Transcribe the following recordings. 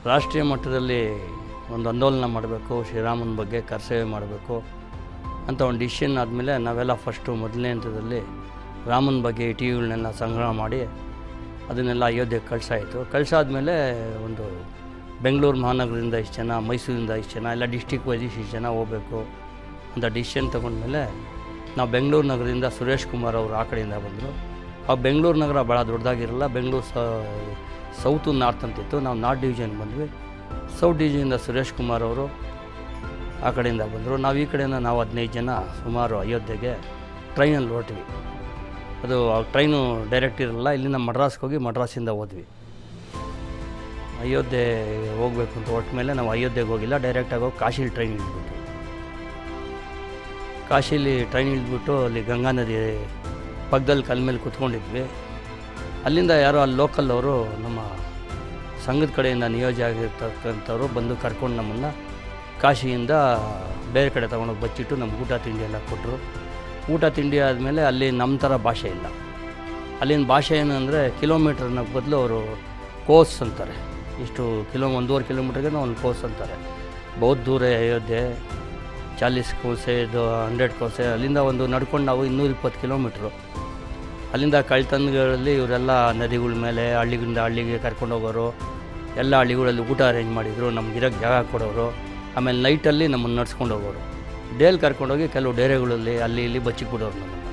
ರಾಷ್ಟ್ರೀಯ ಮಟ್ಟದಲ್ಲಿ ಒಂದು ಆಂದೋಲನ ಮಾಡಬೇಕು, ಶ್ರೀರಾಮನ ಬಗ್ಗೆ ಕರ್ತವ್ಯ ಮಾಡಬೇಕು ಅಂತ ಒಂದು ಡಿಸಿಷನ್ ಆದಮೇಲೆ ನಾವೆಲ್ಲ ಫಸ್ಟು ಮೊದಲನೇ ಹಂತದಲ್ಲಿ ರಾಮನ ಬಗ್ಗೆ ಟಿವಿಗಳನ್ನೆಲ್ಲ ಸಂಗ್ರಹ ಮಾಡಿ ಅದನ್ನೆಲ್ಲ ಅಯೋಧ್ಯೆಗೆ ಕಳಿಸಾದ್ಮೇಲೆ ಒಂದು ಬೆಂಗಳೂರು ಮಹಾನಗರದಿಂದ ಇಷ್ಟು ಜನ, ಮೈಸೂರಿಂದ ಇಷ್ಟು ಜನ, ಎಲ್ಲ ಡಿಸ್ಟಿಕ್ ವೈಸ್ ಇಷ್ಟು ಜನ ಹೋಗಬೇಕು ಅಂತ ಡಿಸಿಷನ್ ತೊಗೊಂಡ್ಮೇಲೆ ನಾವು ಬೆಂಗಳೂರು ನಗರದಿಂದ ಸುರೇಶ್ ಕುಮಾರ್ ಅವರು ಆ ಕಡೆಯಿಂದ ಬಂದರು. ಆ ಬೆಂಗಳೂರು ನಗರ ಭಾಳ ದೊಡ್ಡದಾಗಿರಲ್ಲ, ಬೆಂಗಳೂರು ಸೌತು ನಾರ್ತ್ ಅಂತಿತ್ತು. ನಾವು ನಾರ್ತ್ ಡಿವಿಷನ್ ಬಂದ್ವಿ. ಸೌತ್ ಡಿವಿಷನಿಂದ ಸುರೇಶ್ ಕುಮಾರ್ ಅವರು ಆ ಕಡೆಯಿಂದ ಬಂದರು. ನಾವು ಈ ಕಡೆಯಿಂದ ನಾವು 15 ಜನ ಸುಮಾರು ಅಯೋಧ್ಯೆಗೆ ಟ್ರೈನಲ್ಲಿ ಹೊರಟ್ವಿ. ಅದು ಟ್ರೈನು ಡೈರೆಕ್ಟ್ ಇರಲ್ಲ, ಇಲ್ಲಿಂದ ಮಡ್ರಾಸ್ಗೆ ಹೋಗಿ ಮಡ್ರಾಸಿಂದ ಹೋದ್ವಿ. ಅಯೋಧ್ಯೆ ಹೋಗಬೇಕು ಅಂತ ಹೊರಟ ಮೇಲೆ ನಾವು ಅಯೋಧ್ಯೆಗೆ ಹೋಗಿಲ್ಲ, ಡೈರೆಕ್ಟಾಗಿ ಹೋಗಿ ಕಾಶಿಲಿ ಟ್ರೈನ್ ಇಳಿದ್ಬಿಟ್ಟು ಕಾಶಿಲಿ ಟ್ರೈನ್ ಇಳಿದ್ಬಿಟ್ಟು ಅಲ್ಲಿ ಗಂಗಾ ನದಿ ಪಕ್ಕದಲ್ಲಿ ಕಲ್ ಮೇಲೆ ಕೂತ್ಕೊಂಡಿದ್ವಿ. ಅಲ್ಲಿಂದ ಯಾರೋ ಅಲ್ಲಿ ಲೋಕಲ್ ಅವರು ನಮ್ಮ ಸಂಘದ ಕಡೆಯಿಂದ ನಿಯೋಜನೆ ಆಗಿರ್ತಕ್ಕಂಥವ್ರು ಬಂದು ಕರ್ಕೊಂಡು ನಮ್ಮನ್ನು ಕಾಶಿಯಿಂದ ಬೇರೆ ಕಡೆ ತೊಗೊಂಡೋಗಿ ಬಚ್ಚಿಟ್ಟು ನಮ್ಗೆ ಊಟ ತಿಂಡಿ ಎಲ್ಲ ಕೊಟ್ಟರು. ಊಟ ತಿಂಡಿ ಆದಮೇಲೆ ಅಲ್ಲಿ ನಮ್ಮ ಥರ ಭಾಷೆ ಇಲ್ಲ. ಅಲ್ಲಿನ ಭಾಷೆ ಏನಂದರೆ ಕಿಲೋಮೀಟ್ರ್ನ ಬದಲು ಅವರು ಕೋಸ್ ಅಂತಾರೆ. ಇಷ್ಟು 1.5 ಕಿಲೋಮೀಟ್ರಿಗೆ ಒಂದು ಕೋಸ್ ಅಂತಾರೆ. ಬಹುತ್ ದೂರ ಅಯೋಧ್ಯೆ, 40 ಕೋಸೆ, 100 ಕೋಸೆ. ಅಲ್ಲಿಂದ ಒಂದು ನಡ್ಕೊಂಡು ನಾವು 220 ಕಿಲೋಮೀಟ್ರು. ಅಲ್ಲಿಂದ ಕಳ್ತನಗಳಲ್ಲಿ ಇವರೆಲ್ಲ ನದಿಗಳ ಮೇಲೆ ಹಳ್ಳಿಗಳಿಂದ ಹಳ್ಳಿಗೆ ಕರ್ಕೊಂಡು ಹೋಗೋರು, ಎಲ್ಲ ಹಳ್ಳಿಗಳಲ್ಲಿ ಊಟ ಅರೇಂಜ್ ಮಾಡಿದರು, ನಮ್ಗಿರೋಕ್ಕೆ ಜಾಗ ಕೊಡೋರು. ಆಮೇಲೆ ನೈಟಲ್ಲಿ ನಮ್ಮನ್ನು ನಡ್ಸ್ಕೊಂಡು ಹೋಗೋರು. ಡೇಲಿ ಕರ್ಕೊಂಡೋಗಿ ಕೆಲವು ಡೇರೆಗಳಲ್ಲಿ ಅಲ್ಲಿ ಇಲ್ಲಿ ಬಚ್ಚಿಬಿಡೋರು ನಮ್ಮನ್ನು.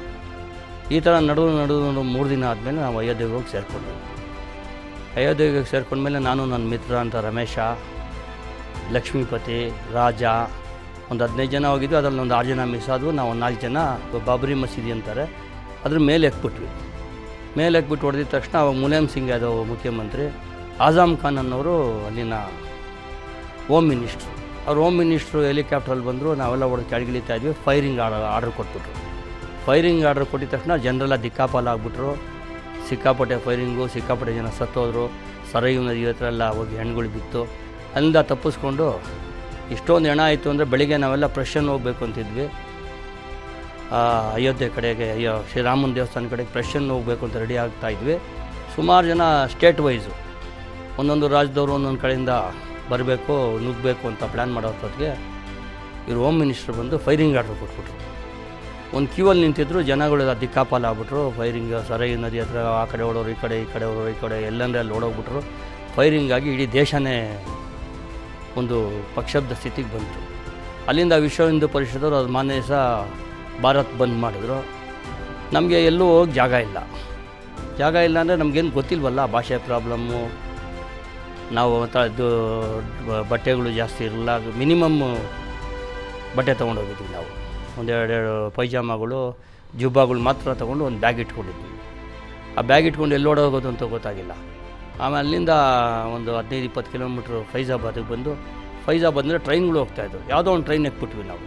ಈ ಥರ ನಡುವೆ 3 ದಿನ ಆದಮೇಲೆ ನಾವು ಅಯೋಧ್ಯೆಗೆ ಹೋಗಿ ಸೇರಿಕೊಂಡ್ವಿ. ಅಯೋಧ್ಯೆಗೆ ಸೇರ್ಕೊಂಡ್ಮೇಲೆ ನಾನು ನನ್ನ ಮಿತ್ರ ಅಂತ ರಮೇಶ, ಲಕ್ಷ್ಮೀಪತಿ, ರಾಜ ಒಂದು 15 ಜನ ಹೋಗಿದ್ವಿ. ಅದರಲ್ಲಿ ಒಂದು 6 ಜನ ಮಿಸ್ ಆದವು. ನಾವು 4 ಜನ ಬಾಬರಿ ಮಸೀದಿ ಅಂತಾರೆ ಅದ್ರ ಮೇಲೆ ಎಕ್ಬಿಟ್ವಿ. ಮೇಲೆ ಎಕ್ಬಿಟ್ಟು ಹೊಡೆದಿದ ತಕ್ಷಣ ಅವಾಗ ಮುಲಾಯಂ ಸಿಂಗ್ ಯಾದವ್ ಮುಖ್ಯಮಂತ್ರಿ, ಆಜಮ್ ಖಾನ್ ಅನ್ನೋರು ಅಲ್ಲಿನ ಹೋಮ್ ಮಿನಿಸ್ಟ್ರು. ಅವ್ರು ಹೋಮ್ ಮಿನಿಸ್ಟ್ರು ಹೆಲಿಕಾಪ್ಟ್ರಲ್ಲಿ ಬಂದರು. ನಾವೆಲ್ಲ ಹೊಡೆದು ಕೆಳಗಿಳಿತಾ ಇದ್ವಿ. ಫೈರಿಂಗ್ ಆರ್ಡರ್ ಕೊಟ್ಬಿಟ್ರು. ಫೈರಿಂಗ್ ಆರ್ಡರ್ ಕೊಟ್ಟಿದ ತಕ್ಷಣ ಜನರೆಲ್ಲ ದಿಕ್ಕಾಪಾಲ ಆಗಿಬಿಟ್ರು. ಸಿಕ್ಕಾಪಟ್ಟೆ ಫೈರಿಂಗು, ಸಿಕ್ಕಾಪಟ್ಟೆ ಜನ ಸತ್ತೋದ್ರು. ಸರಯೂ ನದಿ ಹತ್ರ ಎಲ್ಲ ಹೋಗಿ ಹೆಣ್ಗಳು ಬಿತ್ತು. ಅಲ್ಲಿಂದ ತಪ್ಪಿಸ್ಕೊಂಡು ಇಷ್ಟೊಂದು ಹೆಣ ಆಯಿತು ಅಂದರೆ ಬೆಳಿಗ್ಗೆ ನಾವೆಲ್ಲ ಫ್ರೆಶನ್ ಹೋಗಬೇಕು ಅಂತಿದ್ವಿ. ಅಯೋಧ್ಯೆ ಕಡೆಗೆ, ಶ್ರೀರಾಮನ ದೇವಸ್ಥಾನ ಕಡೆಗೆ ಫ್ರೆಶನ್ ಹೋಗಬೇಕು ಅಂತ ರೆಡಿ ಆಗ್ತಾಯಿದ್ವಿ. ಸುಮಾರು ಜನ ಸ್ಟೇಟ್ ವೈಸು ಒಂದೊಂದು ರಾಜ್ಯದವರು ಒಂದೊಂದು ಕಡೆಯಿಂದ ಬರಬೇಕು, ನುಗ್ಗಬೇಕು ಅಂತ ಪ್ಲ್ಯಾನ್ ಮಾಡೋಷ್ಟೊತ್ತಿಗೆ ಇವರು ಹೋಮ್ ಮಿನಿಸ್ಟ್ರು ಬಂದು ಫೈರಿಂಗ್ ಆರ್ಡ್ರ್ ಕೊಟ್ಬಿಟ್ರು. ಒಂದು ಕ್ಯೂವಲ್ಲಿ ನಿಂತಿದ್ರು. ಜನಗಳೆಲ್ಲ ದಿಕ್ಕಾಪಾಲ ಆಗ್ಬಿಟ್ರು. ಫೈರಿಂಗ್ ಸರಯೂ ನದಿ ಹತ್ರ ಆ ಕಡೆ ಓಡೋರು, ಈ ಕಡೆ ಓಡೋರು, ಈ ಕಡೆ ಎಲ್ಲಂದ್ರೆ ಅಲ್ಲಿ ಓಡೋಗ್ಬಿಟ್ರು. ಫೈರಿಂಗಾಗಿ ಇಡೀ ದೇಶನೇ ಒಂದು ಪಕ್ಷಬ್ಧ ಸ್ಥಿತಿಗೆ ಬಂತು. ಅಲ್ಲಿಂದ ವಿಶ್ವ ಹಿಂದೂ ಪರಿಷದರು ಅದು ಮಾನ್ಯ ದಿವಸ ಭಾರತ್ ಬಂದ್ ಮಾಡಿದ್ರು. ನಮಗೆ ಎಲ್ಲೂ ಹೋಗಿ ಜಾಗ ಇಲ್ಲ ಅಂದರೆ ನಮಗೇನು ಗೊತ್ತಿಲ್ವಲ್ಲ, ಭಾಷೆ ಪ್ರಾಬ್ಲಮ್ಮು. ನಾವು ಇದು ಬಟ್ಟೆಗಳು ಜಾಸ್ತಿ ಇರಲ್ಲ. ಮಿನಿಮಮ್ಮು ಬಟ್ಟೆ ತೊಗೊಂಡೋಗಿದ್ವಿ ನಾವು. ಒಂದೆರಡು ಪೈಜಾಮಗಳು, ಜುಬ್ಬಾಗಳು ಮಾತ್ರ ತೊಗೊಂಡು ಒಂದು ಬ್ಯಾಗ್ ಇಟ್ಕೊಂಡಿದ್ವಿ. ಆ ಬ್ಯಾಗ್ ಇಟ್ಕೊಂಡು ಎಲ್ಲಿ ಓಡೋಗೋದು ಅಂತ ಗೊತ್ತಾಗಿಲ್ಲ. ಆಮೇಲೆ ಅಲ್ಲಿಂದ ಒಂದು 15-20 ಕಿಲೋಮೀಟ್ರು ಫೈಜಾಬಾದಿಗೆ ಬಂದು, ಫೈಜಾಬಾದ್ರೆ ಟ್ರೈನ್ಗಳು ಹೋಗ್ತಾಯಿದ್ವು. ಯಾವುದೋ ಒಂದು ಟ್ರೈನ್ ಎಕ್ಬಿಟ್ವಿ ನಾವು.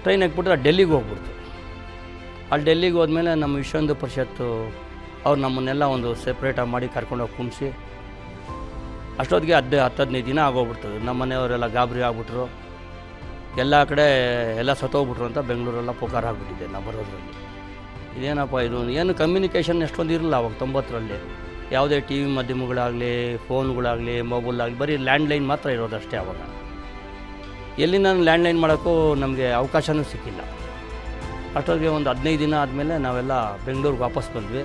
ಟ್ರೈನ್ ಎಕ್ಬಿಟ್ರೆ ಡೆಲ್ಲಿಗೆ ಹೋಗ್ಬಿಡ್ತು. ಅಲ್ಲಿ ಡೆಲ್ಲಿಗೆ ಹೋದ್ಮೇಲೆ ನಮ್ಮ ವಿಶ್ವ ಹಿಂದೂ ಪರಿಷತ್ತು ಅವ್ರು ನಮ್ಮನ್ನೆಲ್ಲ ಒಂದು ಸೆಪ್ರೇಟಾಗಿ ಮಾಡಿ ಕರ್ಕೊಂಡೋಗಿ ಕುಂಬಿಸಿ ಅಷ್ಟೊತ್ತಿಗೆ 10-15 ದಿನ ಆಗೋಗ್ಬಿಡ್ತದೆ. ನಮ್ಮ ಮನೆಯವರೆಲ್ಲ ಗಾಬರಿ ಆಗ್ಬಿಟ್ರು. ಎಲ್ಲ ಕಡೆ ಎಲ್ಲ ಸತ್ತೋಗ್ಬಿಟ್ರು ಅಂತ ಬೆಂಗಳೂರೆಲ್ಲ ಪುಕಾರ ಆಗಿಬಿಟ್ಟಿದೆ ನಾವು ಬರೋದ್ರಲ್ಲಿ. ಇದೇನಪ್ಪ ಇದು, ಏನು ಕಮ್ಯುನಿಕೇಷನ್ ಎಷ್ಟೊಂದು ಇರಲ್ಲ ಅವಾಗ 90ರಲ್ಲಿ. ಯಾವುದೇ ಟಿ ವಿ ಮಾಧ್ಯಮಗಳಾಗಲಿ, ಫೋನ್ಗಳಾಗಲಿ, ಮೊಬೈಲಾಗಲಿ, ಬರೀ ಲ್ಯಾಂಡ್ಲೈನ್ ಮಾತ್ರ ಇರೋದಷ್ಟೇ ಆವಾಗ. ಎಲ್ಲಿ ನಾನು ಲ್ಯಾಂಡ್ಲೈನ್ ಮಾಡೋಕ್ಕೂ ನಮಗೆ ಅವಕಾಶವೂ ಸಿಕ್ಕಿಲ್ಲ. ಅಷ್ಟೊತ್ತಿಗೆ ಒಂದು 15 ದಿನ ಆದಮೇಲೆ ನಾವೆಲ್ಲ ಬೆಂಗಳೂರಿಗೆ ವಾಪಸ್ ಬಂದ್ವಿ.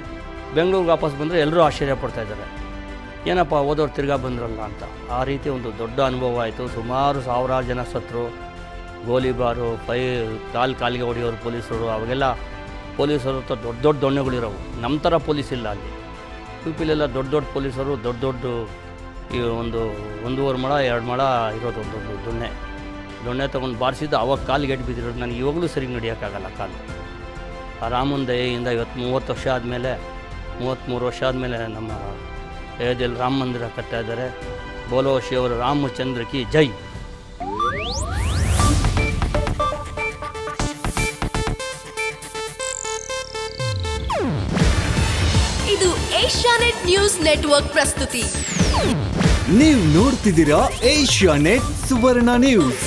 ಬೆಂಗಳೂರಿಗೆ ವಾಪಸ್ ಬಂದರೆ ಎಲ್ಲರೂ ಆಶ್ಚರ್ಯ ಪಡ್ತಾಯಿದ್ದಾರೆ, ಏನಪ್ಪ ಓದೋರು ತಿರ್ಗಾ ಬಂದ್ರಲ್ಲ ಅಂತ. ಆ ರೀತಿ ಒಂದು ದೊಡ್ಡ ಅನುಭವ ಆಯಿತು. ಸುಮಾರು 1000 ಜನ ಸತ್ತರು. ಗೋಲಿಬಾರು, ಕಾಲಿಗೆ ಹೊಡೆಯೋರು ಪೊಲೀಸರು. ಅವಾಗೆಲ್ಲ ಪೊಲೀಸರು ದೊಡ್ಡ ದೊಣ್ಣೆಗಳಿರೋವು. ನಮ್ಮ ಥರ ಪೊಲೀಸ್ ಇಲ್ಲ ಅಲ್ಲಿ. ಪಿಲೆಲ್ಲ ದೊಡ್ಡ ಪೊಲೀಸರು, ದೊಡ್ಡ ಈ 1.5 ಮೊಳ 2 ಮೊಳ ಇರೋದು ಒಂದು ದೊಣ್ಣೆ ತೊಗೊಂಡು ಬಾರಿಸಿದ್ದು. ಅವಾಗ ಕಾಲಿಗೆ ಎಟ್ಟು ಬಿದ್ದಿರೋದು. ನನಗೆ ಇವಾಗಲೂ ಸರಿ ನಡೆಯೋಕ್ಕಾಗಲ್ಲ ಕಾಲು. ಆ ರಾಮನ ದಯೆಯಿಂದ ಇವತ್ತು 30 ವರ್ಷ ಆದಮೇಲೆ, 33 ವರ್ಷ ಆದಮೇಲೆ ನಮ್ಮ ಅಯೋಧ್ಯೆಯಲ್ಲಿ ರಾಮ ಮಂದಿರ ಕಟ್ತಾ ಇದ್ದಾರೆ. ಬೋಲೋ ಶಿವರ ರಾಮಚಂದ್ರ ಕಿ ಜೈ. ಇದು ಏಷ್ಯಾನೆಟ್ ನ್ಯೂಸ್ ನೆಟ್ವರ್ಕ್ ಪ್ರಸ್ತುತಿ. ನೀವು ನೋಡ್ತಿದ್ದೀರಾ ಏಷ್ಯಾನೆಟ್ ಸುವರ್ಣ ನ್ಯೂಸ್.